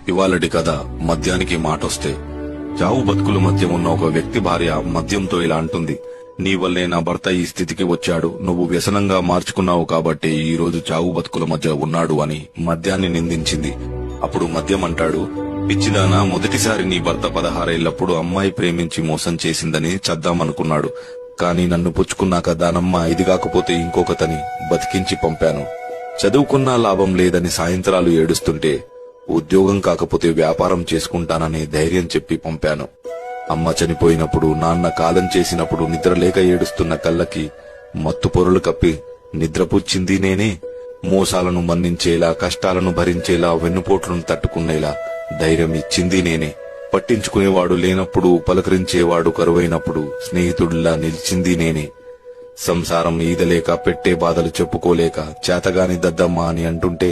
ఇవాళటి కథ మద్యానికి మాటొస్తే. చావు బతుకుల మధ్య ఉన్న ఒక వ్యక్తి భార్య మద్యంతో ఇలా అంటుంది. నీ వల్లే నా భర్త ఈ స్థితికి వచ్చాడు, నువ్వు వ్యసనంగా మార్చుకున్నావు కాబట్టి ఈ రోజు చావు బతుకుల మధ్య ఉన్నాడు అని మద్యాన్ని నిందించింది. అప్పుడు మద్యం అంటాడు, పిచ్చిదానా, మొదటిసారి నీ భర్త 16 ఏళ్లప్పుడు అమ్మాయి ప్రేమించి మోసం చేసిందని చద్దామనుకున్నాడు. కాని నన్ను పుచ్చుకున్నాక దానమ్మ ఇది కాకపోతే ఇంకొకతని బతికించి పంపాను. చదువుకున్నా లాభం లేదని సాయంత్రాలు ఏడుస్తుంటే ఉద్యోగం కాకపోతే వ్యాపారం చేసుకుంటానని ధైర్యం చెప్పి పంపాను. అమ్మ చనిపోయినప్పుడు, నాన్న కాలం చేసినప్పుడు నిద్రలేక ఏడుస్తున్న కళ్ళకి మత్తు పొరలు కప్పి నిద్రపుచ్చింది నేనే. మోసాలను మన్నించేలా, కష్టాలను భరించేలా, వెన్నుపోట్లను తట్టుకునేలా ధైర్యం ఇచ్చింది నేనే. పట్టించుకునేవాడు లేనప్పుడు, పలకరించేవాడు కరువైనప్పుడు స్నేహితుడిలా నిలిచింది నేనే. సంసారం ఈదలేక, పెట్టే బాధలు చెప్పుకోలేక చేతగాని దద్దమ్మ అని అంటుంటే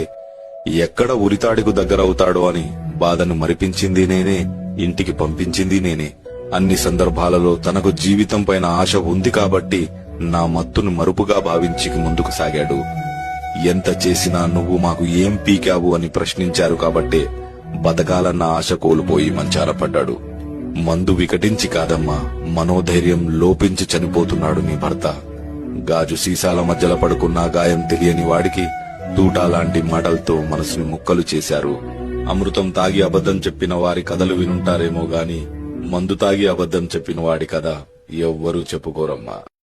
ఎక్కడ ఉరితాడికు దగ్గరవుతాడో అని బాధను మరిపించింది నేనే, ఇంటికి పంపించింది నేనే. అన్ని సందర్భాలలో తనకు జీవితం పైన ఆశ ఉంది కాబట్టి నా మత్తును మరుపుగా భావించి ముందుకు సాగాడు. ఎంత చేసినా నువ్వు మాకు ఏం పీకావు అని ప్రశ్నించారు కాబట్టే బతకాలన్న ఆశ కోల్పోయి మంచాన పడ్డాడు. మందు వికటించి కాదమ్మా, మనోధైర్యం లోపించి చనిపోతున్నాడు నీ భర్త. గాజు సీసాల మధ్యలో పడుకున్న గాయం తెలియని వాడికి తూటా లాంటి మాటలతో మనసుని ముక్కలు చేశారు. అమృతం తాగి అబద్ధం చెప్పిన వారి కథలు వినుంటారేమో గాని మందు తాగి అబద్ధం చెప్పిన వాడి కథ ఎవ్వరూ చెప్పుకోరమ్మా.